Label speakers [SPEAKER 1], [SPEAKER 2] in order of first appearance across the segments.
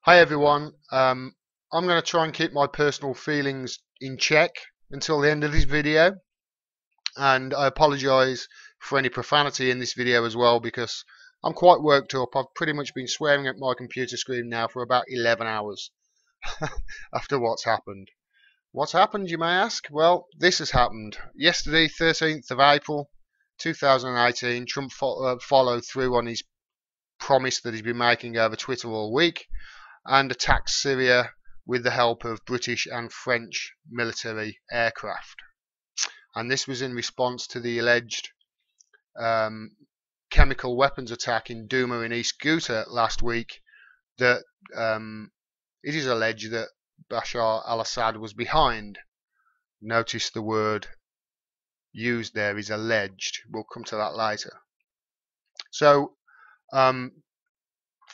[SPEAKER 1] Hi everyone. I'm going to try and keep my personal feelings in check until the end of this video, and I apologise for any profanity in this video as well because I'm quite worked up. I've pretty much been swearing at my computer screen now for about 11 hours after what's happened. What's happened, you may ask? Well, this has happened. Yesterday, 13th of April 2018, Trump followed through on his promise that he's been making over Twitter all week and attacked Syria with the help of British and French military aircraft. And this was in response to the alleged chemical weapons attack in Douma in East Ghouta last week that it is alleged that Bashar al-Assad was behind. Notice the word used there is alleged. We'll come to that later. So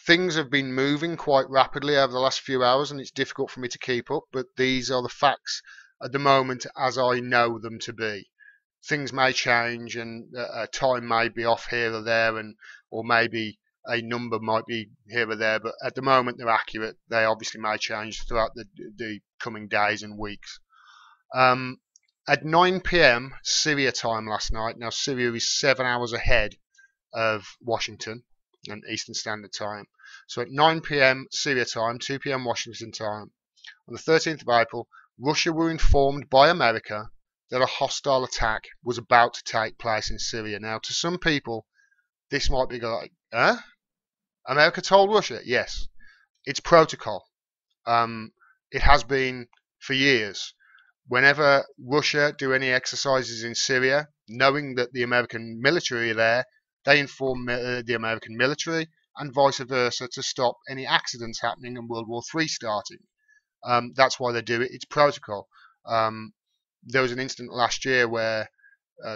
[SPEAKER 1] things have been moving quite rapidly over the last few hours, and it's difficult for me to keep up, but these are the facts at the moment as I know them to be. Things may change, and time may be off here or there, or maybe a number might be here or there, but at the moment they're accurate. They obviously may change throughout the coming days and weeks. At 9 p.m. Syria time last night, now Syria is 7 hours ahead of Washington and Eastern Standard Time. So at 9 p.m. Syria time, 2 p.m. Washington time, on the 13th of April, Russia were informed by America that a hostile attack was about to take place in Syria. Now, to some people, this might be like, huh? America told Russia? Yes. It's protocol. It has been for years. Whenever Russia do any exercises in Syria, knowing that the American military are there, they inform the American military and vice versa to stop any accidents happening and World War III starting. That's why they do it. It's protocol. There was an incident last year where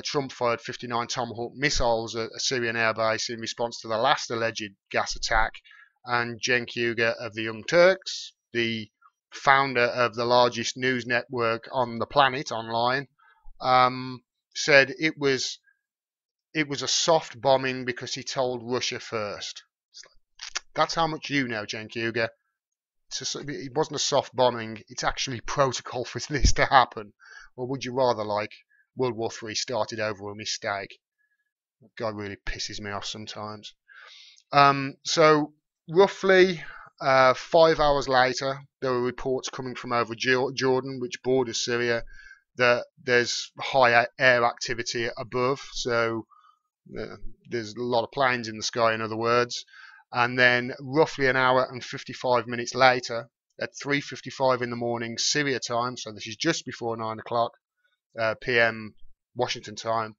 [SPEAKER 1] Trump fired 59 Tomahawk missiles at a Syrian airbase in response to the last alleged gas attack, and Cenk Uygur of the Young Turks, the founder of the largest news network on the planet online, said it was a soft bombing because he told Russia first. That's how much you know, Cenk Uygur. It wasn't a soft bombing. It's actually protocol for this to happen. Or would you rather like World War III started over a mistake? That guy really pisses me off sometimes. So roughly 5 hours later, there were reports coming from over Jordan, which borders Syria, that there's high air activity above. So there's a lot of planes in the sky, in other words. And then roughly an hour and 55 minutes later, at 3:55 in the morning Syria time, so this is just before 9 o'clock p.m. Washington time,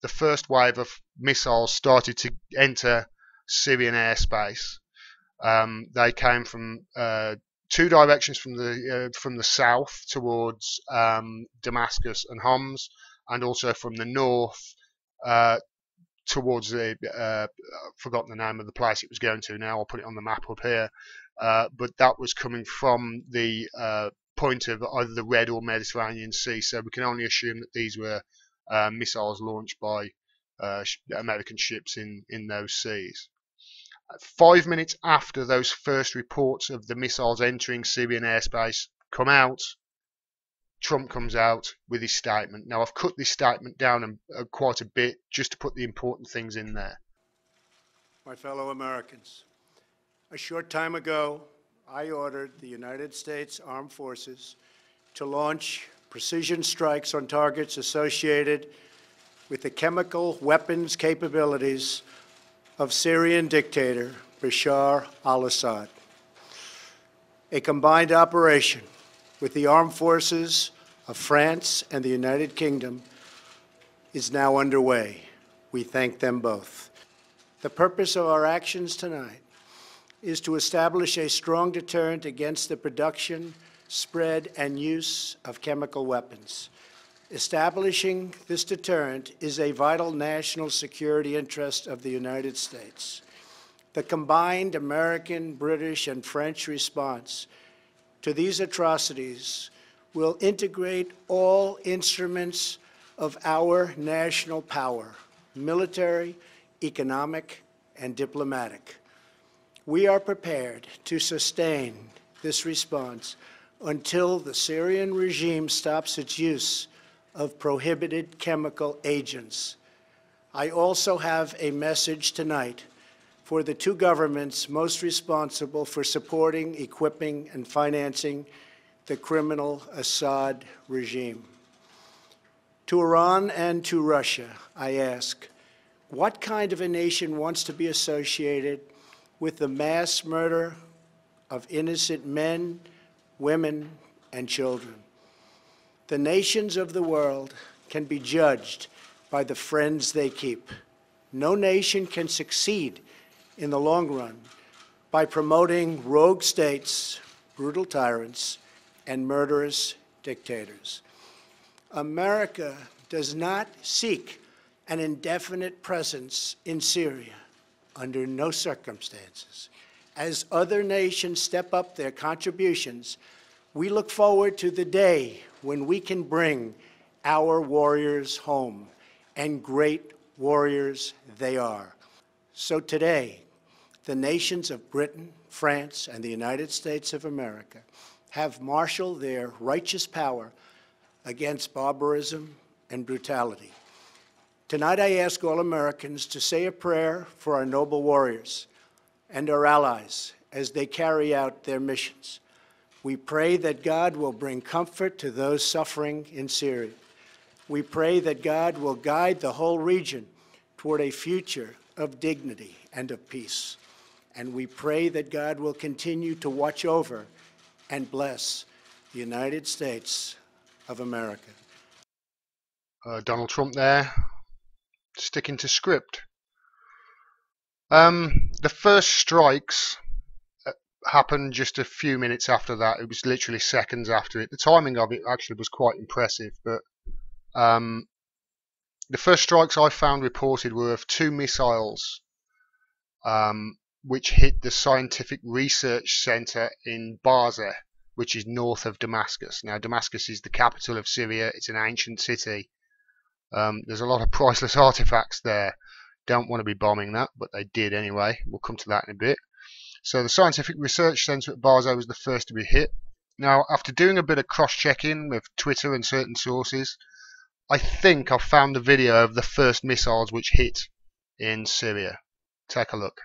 [SPEAKER 1] the first wave of missiles started to enter Syrian airspace. They came from two directions, from the south towards Damascus and Homs, and also from the north towards the forgotten the name of the place it was going to now. I'll put it on the map up here. But that was coming from the point of either the Red or Mediterranean Sea. So we can only assume that these were missiles launched by American ships in those seas. 5 minutes after those first reports of the missiles entering Syrian airspace come out, Trump comes out with his statement. Now, I've cut this statement down quite a bit just to put the important things in there.
[SPEAKER 2] My fellow Americans, a short time ago, I ordered the United States Armed Forces to launch precision strikes on targets associated with the chemical weapons capabilities of Syrian dictator Bashar al-Assad. A combined operation with the armed forces of France and the United Kingdom is now underway. We thank them both. The purpose of our actions tonight is to establish a strong deterrent against the production, spread, and use of chemical weapons. Establishing this deterrent is a vital national security interest of the United States. The combined American, British, and French response to these atrocities will integrate all instruments of our national power, military, economic, and diplomatic. We are prepared to sustain this response until the Syrian regime stops its use of prohibited chemical agents. I also have a message tonight for the two governments most responsible for supporting, equipping, and financing the criminal Assad regime. To Iran and to Russia, I ask, what kind of a nation wants to be associated with the mass murder of innocent men, women, and children? The nations of the world can be judged by the friends they keep. No nation can succeed in the long run by promoting rogue states, brutal tyrants, and murderous dictators. America does not seek an indefinite presence in Syria under no circumstances. As other nations step up their contributions, we look forward to the day when we can bring our warriors home, and great warriors they are. So today, the nations of Britain, France, and the United States of America have marshaled their righteous power against barbarism and brutality. Tonight, I ask all Americans to say a prayer for our noble warriors and our allies as they carry out their missions. We pray that God will bring comfort to those suffering in Syria. We pray that God will guide the whole region toward a future of dignity and of peace. And we pray that God will continue to watch over and bless the United States of America.
[SPEAKER 1] Donald Trump there, sticking to script. The first strikes happened just a few minutes after that. It was literally seconds after it. The timing of it actually was quite impressive, but the first strikes I found reported were of two missiles which hit the scientific research center in Baza, which is north of Damascus. Now, Damascus is the capital of Syria. It's an ancient city. There's a lot of priceless artifacts there. Don't want to be bombing that, but they did anyway. We'll come to that in a bit. So the scientific research center at Baza was the first to be hit. Now, after doing a bit of cross-checking with Twitter and certain sources, I think I've found the video of the first missiles which hit in Syria. Take a look.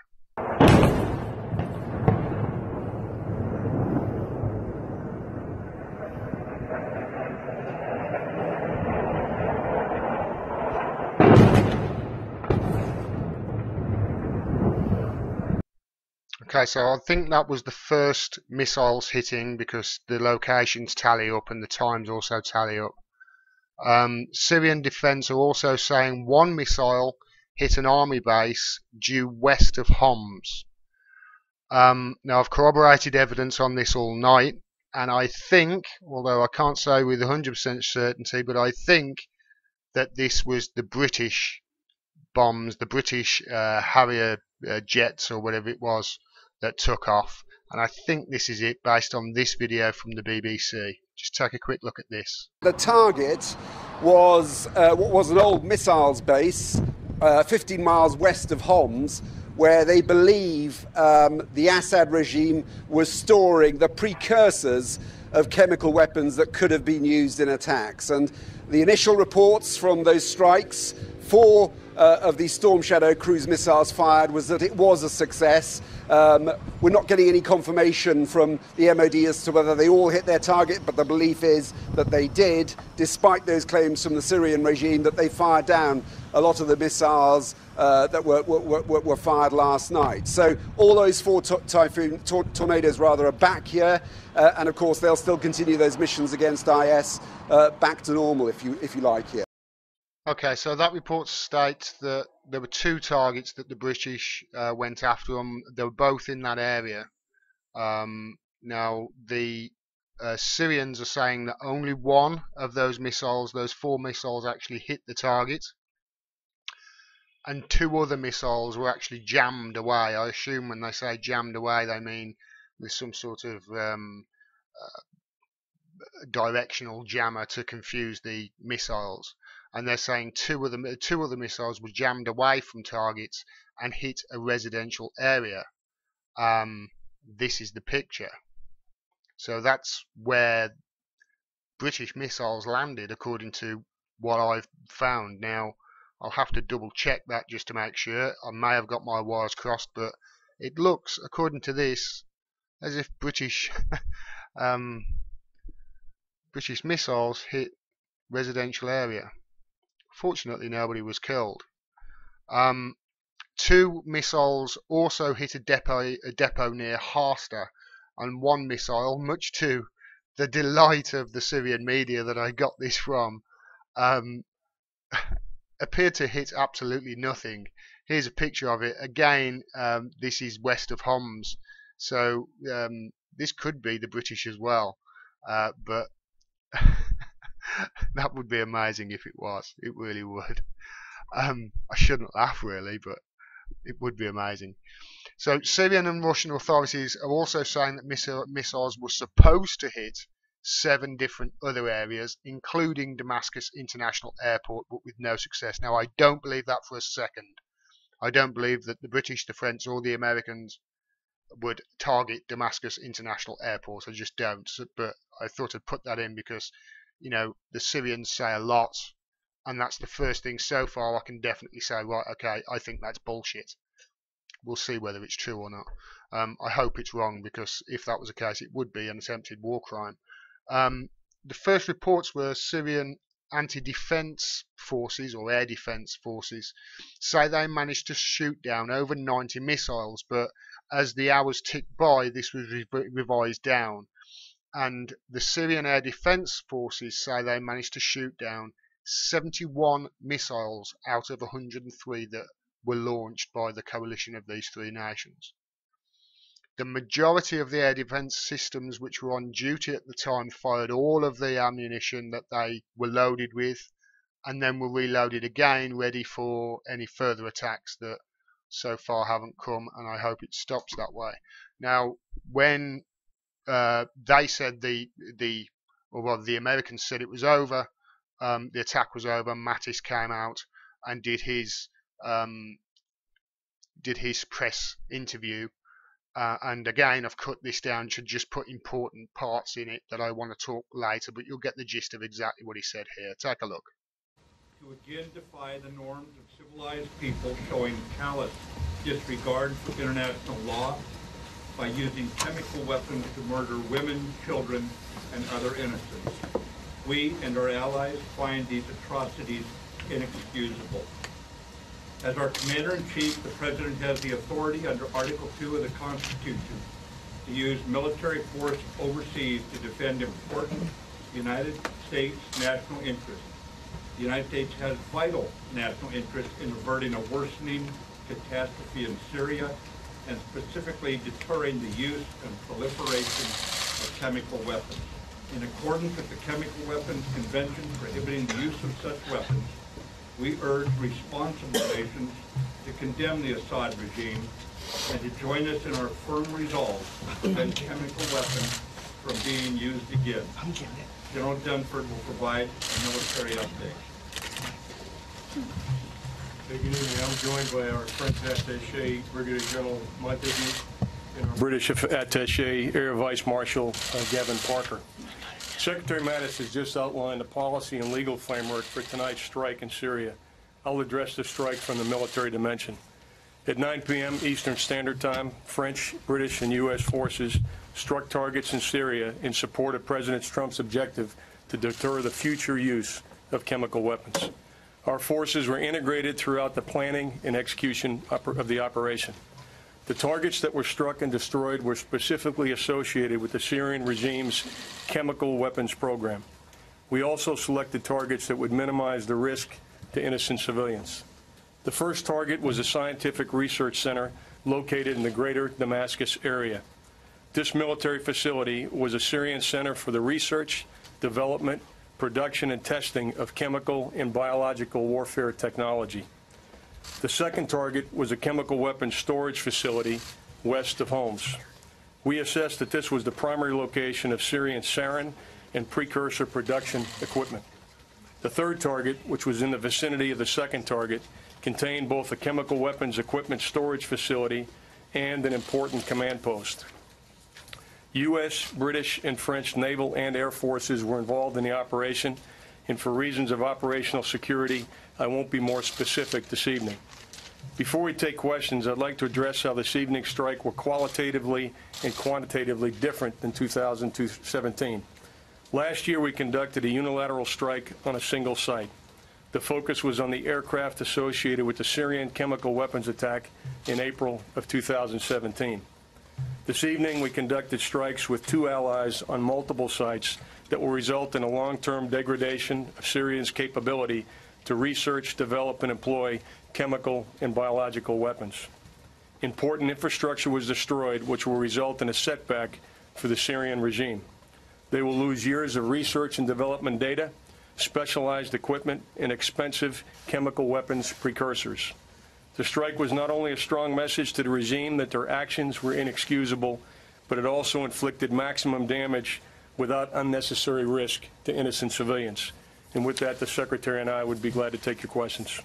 [SPEAKER 1] Okay, so I think that was the first missiles hitting because the locations tally up and the times also tally up. Syrian defense are also saying one missile hit an army base due west of Homs. Now, I've corroborated evidence on this all night, and I think, although I can't say with 100% certainty, but I think that this was the British bombs, the British Harrier jets or whatever it was that took off. And I think this is it based on this video from the BBC. Just take a quick look at this.
[SPEAKER 3] The target was what was an old missiles base 15 miles west of Homs, where they believe the Assad regime was storing the precursors of chemical weapons that could have been used in attacks. And the initial reports from those strikes, 4 of these Storm Shadow cruise missiles fired, was that it was a success. We're not getting any confirmation from the MOD as to whether they all hit their target, but the belief is that they did, despite those claims from the Syrian regime that they fired down a lot of the missiles that were fired last night. So all those 4 tornadoes are back here, and of course they'll still continue those missions against IS back to normal, if you like here.
[SPEAKER 1] Okay, so that report states that there were 2 targets that the British went after them. They were both in that area. Now, the Syrians are saying that only one of those missiles, those 4 missiles, actually hit the target. And 2 other missiles were actually jammed away. I assume when they say jammed away, they mean with some sort of directional jammer to confuse the missiles. And they're saying 2 other missiles were jammed away from targets and hit a residential area. this is the picture. So that's where British missiles landed, according to what I've found. Now, I'll have to double check that just to make sure. I may have got my wires crossed, but it looks, according to this, as if British British missiles hit residential area. Fortunately, nobody was killed. 2 missiles also hit a depot near Harster, and 1 missile, much to the delight of the Syrian media that I got this from, appeared to hit absolutely nothing. Here's a picture of it. Again, this is west of Homs, so this could be the British as well, but that would be amazing if it was. It really would. I shouldn't laugh really, but it would be amazing. So Syrian and Russian authorities are also saying that missiles were supposed to hit 7 different other areas, including Damascus International Airport, but with no success. Now, I don't believe that for a second. I don't believe that the British, the French, or the Americans would target Damascus International Airport. I just don't. But I thought I'd put that in because, you know, the Syrians say a lot, and that's the first thing so far I can definitely say, right, okay, I think that's bullshit. We'll see whether it's true or not. I hope it's wrong, because if that was the case, it would be an attempted war crime. The first reports were Syrian anti-defense forces, or air defense forces, say they managed to shoot down over 90 missiles, but as the hours ticked by, this was revised down. And the Syrian air defense forces say they managed to shoot down 71 missiles out of 103 that were launched by the coalition of these 3 nations. The majority of the air defense systems which were on duty at the time fired all of the ammunition that they were loaded with, and then were reloaded again, ready for any further attacks that so far haven't come, and I hope it stops that way. Now, when they said the Americans said it was over, the attack was over, Mattis came out and did his press interview. And again, I've cut this down to just put important parts in it that I want to talk later, but you'll get the gist of exactly what he said here. Take a look.
[SPEAKER 4] To again defy the norms of civilized people, showing callous disregard for international law by using chemical weapons to murder women, children, and other innocents. We and our allies find these atrocities inexcusable. As our Commander-in-Chief, the President has the authority under Article 2 of the Constitution to use military force overseas to defend important United States national interests. The United States has vital national interest in averting a worsening catastrophe in Syria and specifically deterring the use and proliferation of chemical weapons. In accordance with the Chemical Weapons Convention prohibiting the use of such weapons, we urge responsible nations to condemn the Assad regime and to join us in our firm resolve to prevent chemical weapons from being used again. General Dunford will provide a military update.
[SPEAKER 5] Good evening. I'm joined by our French attaché, Brigadier General Montague, and our British attaché, Air Vice Marshal Gavin Parker. Secretary Mattis has just outlined the policy and legal framework for tonight's strike in Syria. I'll address the strike from the military dimension. At 9 p.m. Eastern Standard Time, French, British, and U.S. forces struck targets in Syria in support of President Trump's objective to deter the future use of chemical weapons. Our forces were integrated throughout the planning and execution of the operation. The targets that were struck and destroyed were specifically associated with the Syrian regime's chemical weapons program. We also selected targets that would minimize the risk to innocent civilians. The first target was a scientific research center located in the greater Damascus area. This military facility was a Syrian center for the research, development, production, and testing of chemical and biological warfare technology. The second target was a chemical weapons storage facility west of Homs. We assessed that this was the primary location of Syrian sarin and precursor production equipment. The third target, which was in the vicinity of the second target, contained both a chemical weapons equipment storage facility and an important command post. U.S., British, and French naval and air forces were involved in the operation, and for reasons of operational security, I won't be more specific this evening. Before we take questions, I'd like to address how this evening's strike were qualitatively and quantitatively different than 2017. Last year, we conducted a unilateral strike on a single site. The focus was on the aircraft associated with the Syrian chemical weapons attack in April of 2017. This evening, we conducted strikes with 2 allies on multiple sites that will result in a long-term degradation of Syria's capability to research, develop, and employ chemical and biological weapons. Important infrastructure was destroyed, which will result in a setback for the Syrian regime. They will lose years of research and development data, specialized equipment, and expensive chemical weapons precursors. The strike was not only a strong message to the regime that their actions were inexcusable, but it also inflicted maximum damage without unnecessary risk to innocent civilians. And with that, the Secretary and I would be glad to take your questions.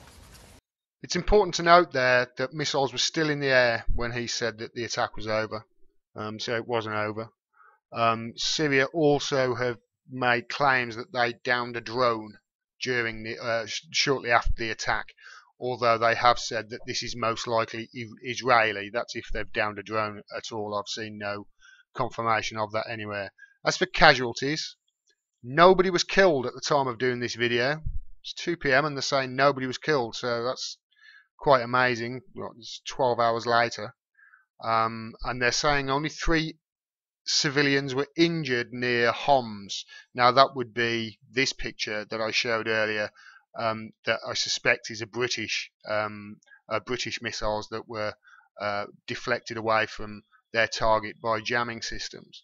[SPEAKER 1] It's important to note there that missiles were still in the air when he said that the attack was over, so it wasn't over. Syria also have made claims that they downed a drone during the shortly after the attack, although they have said that this is most likely Israeli. That's if they've downed a drone at all. I've seen no confirmation of that anywhere. As for casualties, nobody was killed at the time of doing this video. It's 2 p.m. and they're saying nobody was killed, so that's quite amazing. Well, it's 12 hours later, and they're saying only 3 civilians were injured near Homs. Now that would be this picture that I showed earlier, that I suspect is a British missiles that were deflected away from their target by jamming systems.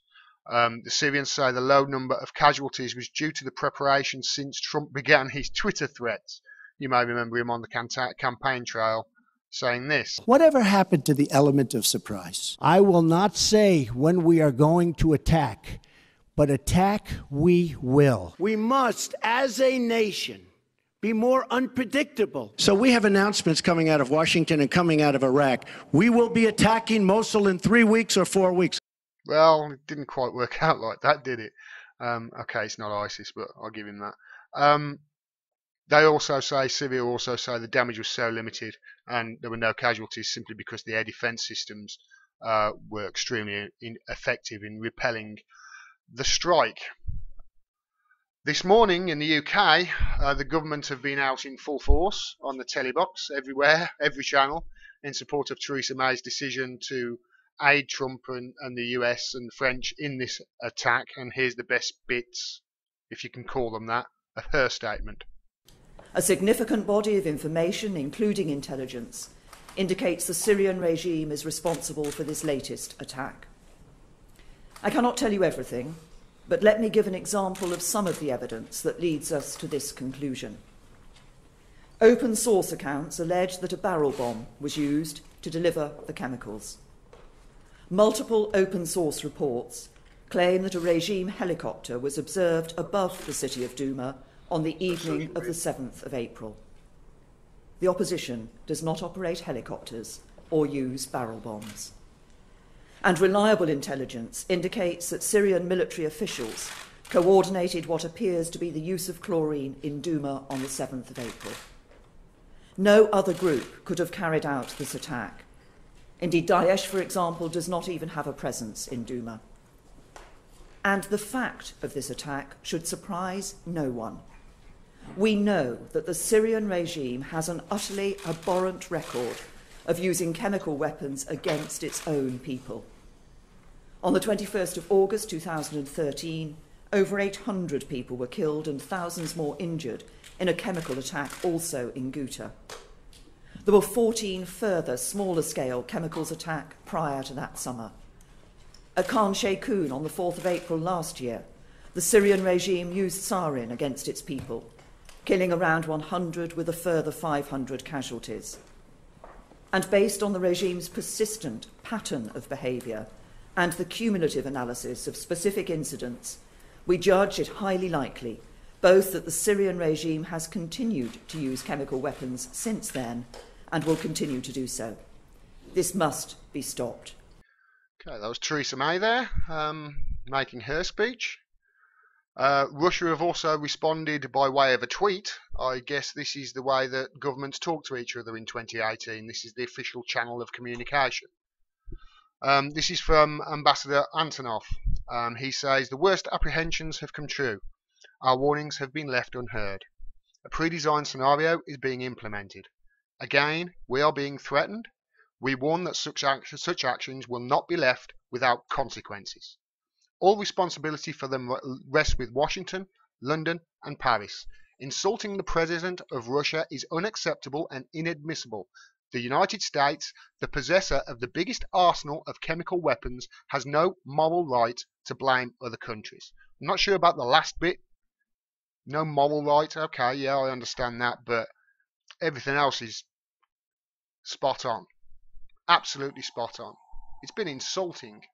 [SPEAKER 1] The Syrians say the low number of casualties was due to the preparation since Trump began his Twitter threats. You may remember him on the campaign trail saying this.
[SPEAKER 6] Whatever happened to the element of surprise? I will not say when we are going to attack, but attack we will.
[SPEAKER 2] We must, as a nation, be more unpredictable. So we have announcements coming out of Washington and coming out of Iraq. We will be attacking Mosul in 3 weeks or 4 weeks.
[SPEAKER 1] Well, it didn't quite work out like that, did it? Okay, it's not ISIS, but I'll give him that. They also say, Syria also say, the damage was so limited and there were no casualties simply because the air defence systems were extremely effective in repelling the strike. This morning in the UK, the government have been out in full force on the telly box everywhere, every channel, in support of Theresa May's decision to aid Trump and the US and the French in this attack. And here's the best bits, if you can call them that, of her statement.
[SPEAKER 7] A significant body of information, including intelligence, indicates the Syrian regime is responsible for this latest attack. I cannot tell you everything, but let me give an example of some of the evidence that leads us to this conclusion. Open source accounts allege that a barrel bomb was used to deliver the chemicals. Multiple open source reports claim that a regime helicopter was observed above the city of Douma on the evening of the 7th of April. The opposition does not operate helicopters or use barrel bombs. And reliable intelligence indicates that Syrian military officials coordinated what appears to be the use of chlorine in Douma on the 7th of April. No other group could have carried out this attack. Indeed, Daesh, for example, does not even have a presence in Douma. And the fact of this attack should surprise no one. We know that the Syrian regime has an utterly abhorrent record of using chemical weapons against its own people. On the 21st of August 2013, over 800 people were killed and thousands more injured in a chemical attack also in Ghouta. There were 14 further smaller-scale chemicals attacks prior to that summer. At Khan Sheikhoun on the 4th of April last year, the Syrian regime used sarin against its people, killing around 100 with a further 500 casualties. And based on the regime's persistent pattern of behaviour and the cumulative analysis of specific incidents, we judge it highly likely both that the Syrian regime has continued to use chemical weapons since then and will continue to do so. This must be stopped.
[SPEAKER 1] Okay, that was Theresa May there, making her speech. Russia have also responded by way of a tweet. I guess this is the way that governments talk to each other in 2018. This is the official channel of communication. This is from Ambassador Antonov. He says, "The worst apprehensions have come true. Our warnings have been left unheard. A pre-designed scenario is being implemented. Again, we are being threatened. We warn that such actions will not be left without consequences. All responsibility for them rests with Washington, London, and Paris. Insulting the President of Russia is unacceptable and inadmissible. The United States, the possessor of the biggest arsenal of chemical weapons, has no moral right to blame other countries." I'm not sure about the last bit. No moral right. Okay, yeah, I understand that, but everything else is spot on. Absolutely spot on. It's been insulting.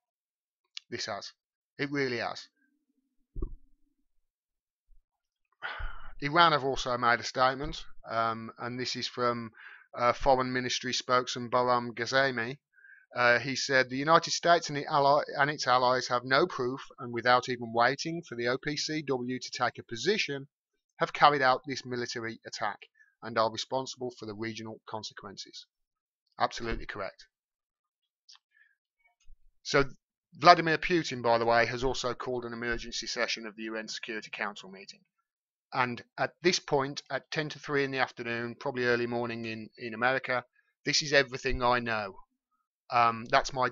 [SPEAKER 1] This has. It really has. Iran have also made a statement, and this is from Foreign Ministry spokesman Bahram Ghazemi. He said, "The United States and its allies have no proof, and without even waiting for the OPCW to take a position, have carried out this military attack and are responsible for the regional consequences." Absolutely correct. So Vladimir Putin, by the way, has also called an emergency session of the UN Security Council meeting. And at this point, at 10 to 3 in the afternoon, probably early morning in America, this is everything I know. That's my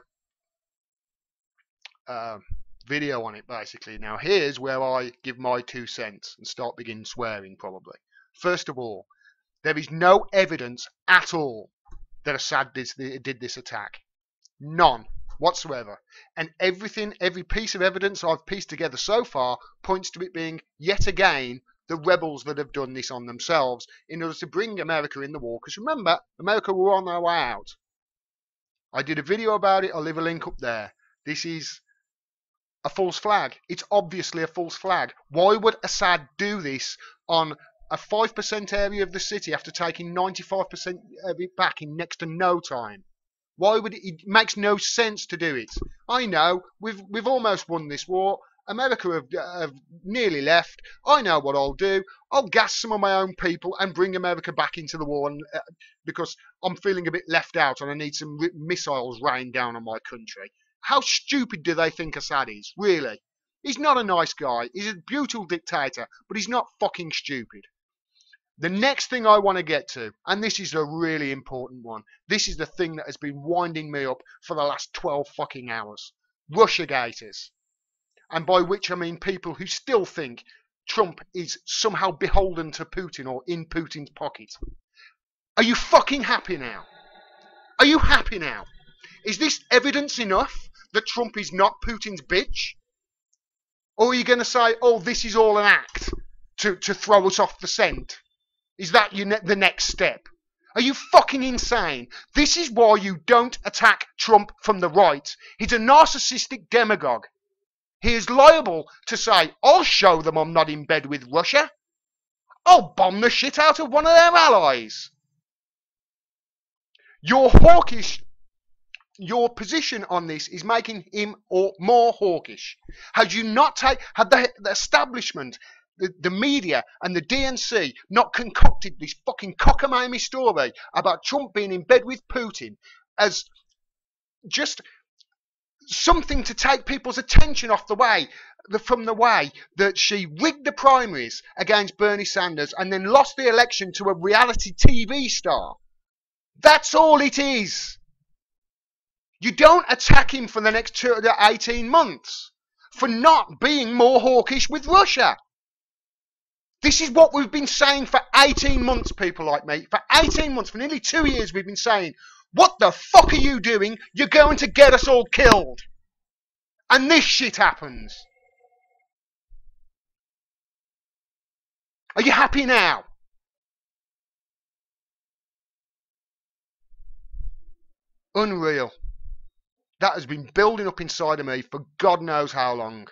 [SPEAKER 1] video on it, basically. Now, here's where I give my 2 cents and begin swearing, probably. First of all, there is no evidence at all that Assad did this attack. None whatsoever. And every piece of evidence I've pieced together so far points to it being, yet again, the rebels that have done this on themselves in order to bring America in the war. Because remember, America were on their way out. I did a video about it. I'll leave a link up there. This is a false flag. It's obviously a false flag. Why would Assad do this on a 5% area of the city after taking 95% of it back in next to no time? Why would it makes no sense to do it. I know we've almost won this war. America have nearly left. I know what I'll do. I'll gas some of my own people and bring America back into the war, and, because I'm feeling a bit left out and I need some missiles rained down on my country. How stupid do they think Assad is? Really? He's not a nice guy. He's a brutal dictator, but he's not fucking stupid. The next thing I want to get to, and this is a really important one, this is the thing that has been winding me up for the last 12 fucking hours. Russiagators. And by which I mean people who still think Trump is somehow beholden to Putin or in Putin's pocket. Are you fucking happy now? Are you happy now? Is this evidence enough that Trump is not Putin's bitch? Or are you going to say, oh, this is all an act to throw us off the scent? Is that the next step? Are you fucking insane? This is why you don't attack Trump from the right. He's a narcissistic demagogue. He is liable to say, I'll show them I'm not in bed with Russia. I'll bomb the shit out of one of their allies. You're hawkish. Your position on this is making him more hawkish. Had the establishment, the media and the DNC not concocted this fucking cockamamie story about Trump being in bed with Putin as just something to take people's attention off from the way that she rigged the primaries against Bernie Sanders and then lost the election to a reality TV star. That's all it is. You don't attack him for the next 18 months for not being more hawkish with Russia. This is what we've been saying for 18 months, people like me. For 18 months, for nearly 2 years, we've been saying, what the fuck are you doing? You're going to get us all killed. And this shit happens. Are you happy now? Unreal. That has been building up inside of me for God knows how long.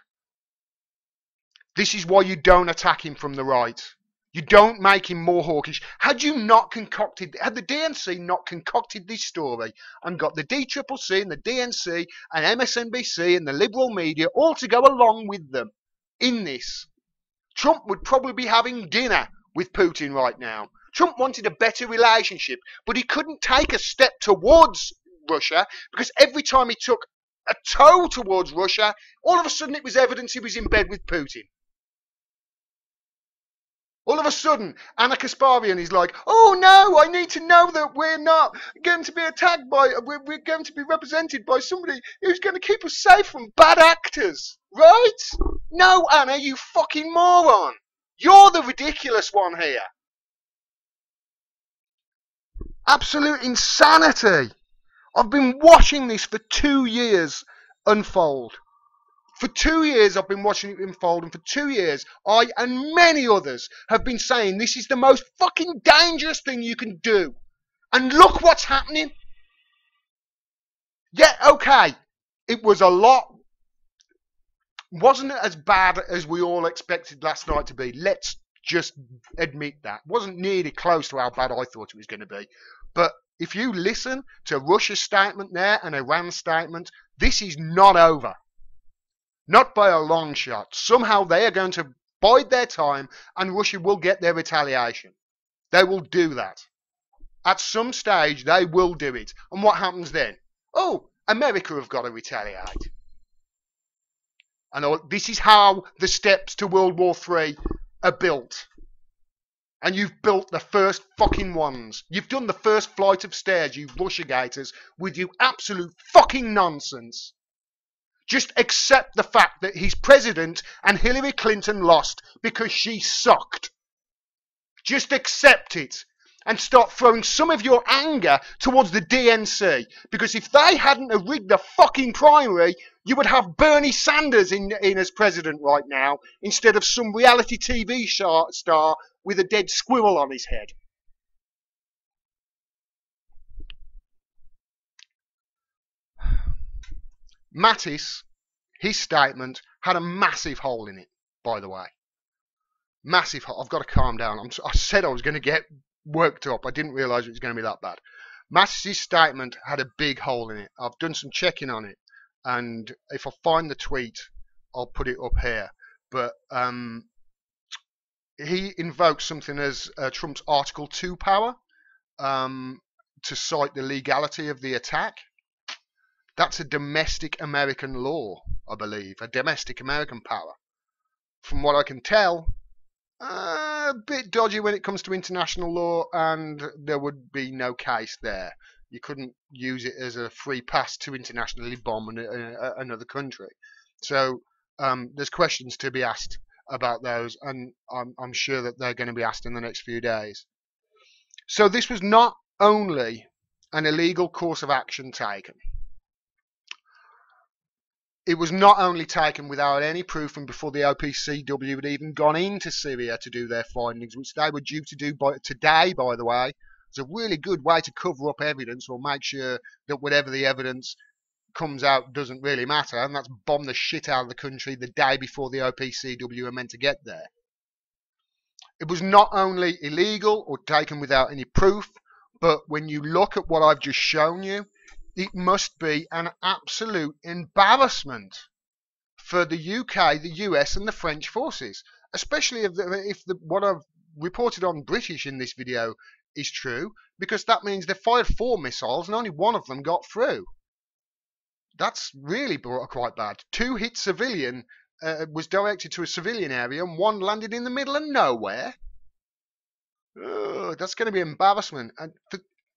[SPEAKER 1] This is why you don't attack him from the right. You don't make him more hawkish. Had the DNC not concocted this story and got the DCCC and the DNC and MSNBC and the liberal media all to go along with them in this, Trump would probably be having dinner with Putin right now. Trump wanted a better relationship, but he couldn't take a step towards Russia because every time he took a toe towards Russia, all of a sudden it was evidence he was in bed with Putin. All of a sudden, Anna Kasparian is like, oh no, I need to know that we're not going to be attacked by, we're going to be represented by somebody who's going to keep us safe from bad actors. Right? No, Anna, you fucking moron. You're the ridiculous one here. Absolute insanity. I've been watching this for 2 years unfold. For 2 years I've been watching it unfold, and for 2 years I and many others have been saying this is the most fucking dangerous thing you can do. And look what's happening. Yeah, okay, it was wasn't as bad as we all expected last night to be. Let's just admit that. Wasn't nearly close to how bad I thought it was going to be. But if you listen to Russia's statement there and Iran's statement, this is not over. Not by a long shot. Somehow they are going to bide their time and Russia will get their retaliation. They will do that. At some stage, they will do it. And what happens then? Oh, America have got to retaliate. And this is how the steps to World War III are built. And you've built the first fucking ones. You've done the first flight of stairs, you Russiagators, with your absolute fucking nonsense. Just accept the fact that he's president and Hillary Clinton lost because she sucked. Just accept it and start throwing some of your anger towards the DNC. Because if they hadn't rigged the fucking primary, you would have Bernie Sanders in as president right now instead of some reality TV star with a dead squirrel on his head. Mattis, his statement had a massive hole in it, by the way. Massive hole. I've got to calm down. I said I was going to get worked up. I didn't realise it was going to be that bad. Mattis' statement had a big hole in it. I've done some checking on it. And if I find the tweet, I'll put it up here. But he invokes something as Trump's Article 2 power to cite the legality of the attack. That's a domestic American law, I believe, a domestic American power. From what I can tell, a bit dodgy when it comes to international law, and there would be no case there. You couldn't use it as a free pass to internationally bomb another country. So there's questions to be asked about those, and I'm sure that they're going to be asked in the next few days. So this was not only an illegal course of action taken. It was not only taken without any proof and before the OPCW had even gone into Syria to do their findings, which they were due to do today, by the way. It's a really good way to cover up evidence or make sure that whatever the evidence comes out doesn't really matter, and that's bomb the shit out of the country the day before the OPCW are meant to get there. It was not only illegal or taken without any proof, but when you look at what I've just shown you, it must be an absolute embarrassment for the UK, the US and the French forces, especially if what I've reported on British in this video is true, because that means they fired 4 missiles and only one of them got through. That's really quite bad. 2 hit civilian, was directed to a civilian area, and 1 landed in the middle of nowhere. That's going to be embarrassment. And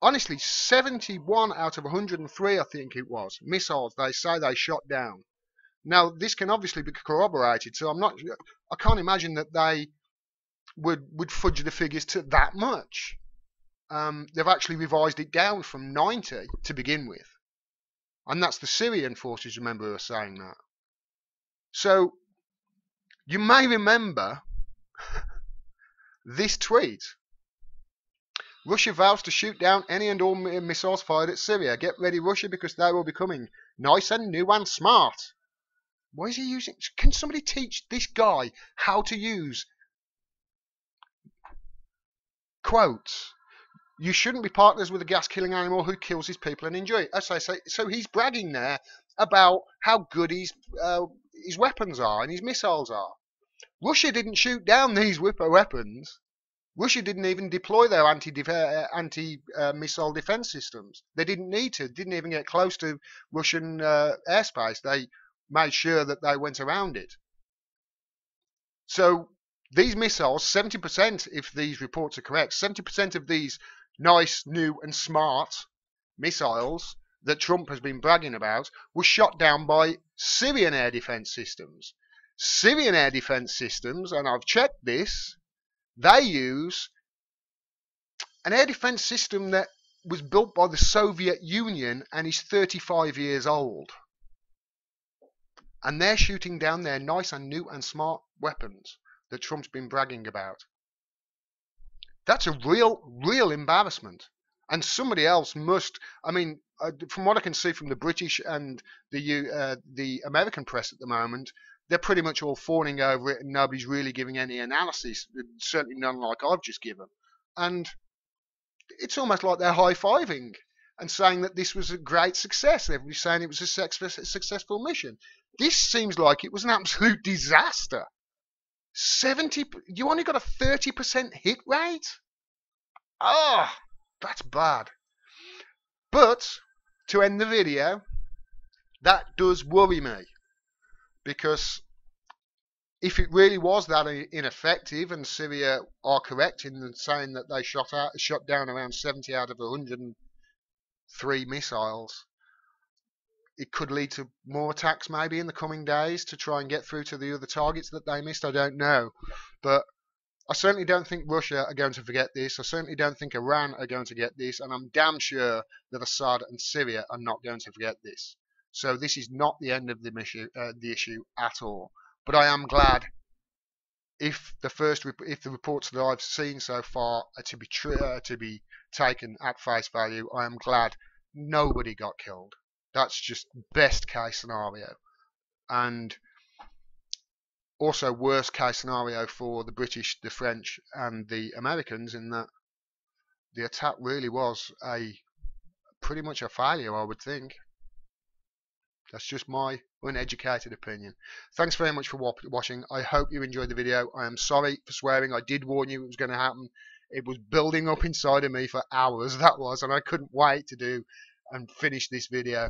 [SPEAKER 1] honestly, 71 out of 103, I think it was, missiles they say they shot down. Now, this can obviously be corroborated, so I can't imagine that they would fudge the figures to that much. They've actually revised it down from 90 to begin with. And that's the Syrian forces, remember, who are saying that. So, you may remember this tweet. Russia vows to shoot down any and all missiles fired at Syria. Get ready, Russia, because they will be coming. Nice and new and smart. Why is he using... Can somebody teach this guy how to use quotes. You shouldn't be partners with a gas-killing animal who kills his people and enjoy it. As I say, so he's bragging there about how good his weapons are and his missiles are. Russia didn't shoot down these weapons. Russia didn't even deploy their anti-missile defense systems. They didn't need to. Didn't even get close to Russian airspace. They made sure that they went around it. So these missiles, 70%, if these reports are correct, 70% of these nice, new and smart missiles that Trump has been bragging about were shot down by Syrian air defense systems. Syrian air defense systems, and I've checked this, they use an air defense system that was built by the Soviet Union and is 35 years old. And they're shooting down their nice and new and smart weapons that Trump's been bragging about. That's a real embarrassment. And somebody else must, I mean, from what I can see from the British and the American press at the moment, they're pretty much all fawning over it and nobody's really giving any analysis, certainly none like I've just given. And it's almost like they're high-fiving and saying that this was a great success. Everybody's saying it was a successful mission. This seems like it was an absolute disaster. You only got a 30% hit rate? Ah, that's bad. But, to end the video, that does worry me. Because if it really was that ineffective, and Syria are correct in saying that they shot down around 70 out of 103 missiles, it could lead to more attacks maybe in the coming days to try and get through to the other targets that they missed. I don't know. But I certainly don't think Russia are going to forget this. I certainly don't think Iran are going to get this. And I'm damn sure that Assad and Syria are not going to forget this. So this is not the end of the issue at all. But I am glad if the reports that I've seen so far are to be taken at face value. I am glad nobody got killed. That's just best case scenario, and also worst case scenario for the British, the French, and the Americans, in that the attack really was pretty much a failure, I would think. That's just my uneducated opinion. Thanks very much for watching. I hope you enjoyed the video. I am sorry for swearing. I did warn you it was going to happen. It was building up inside of me for hours, that was, and I couldn't wait to do and finish this video.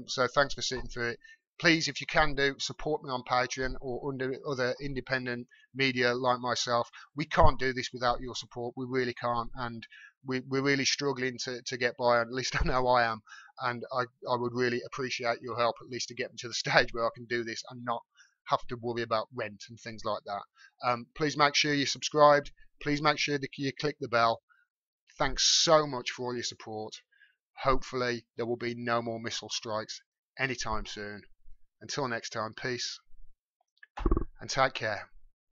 [SPEAKER 1] So thanks for sitting through it. Please, if you can support me on Patreon or under other independent media like myself. We can't do this without your support. We really can't, and we're really struggling to get by. At least I know I am, and I would really appreciate your help, at least to get me to the stage where I can do this and not have to worry about rent and things like that. Please make sure you're subscribed. Please make sure that you click the bell. Thanks so much for all your support. Hopefully there will be no more missile strikes anytime soon. Until next time, peace and take care.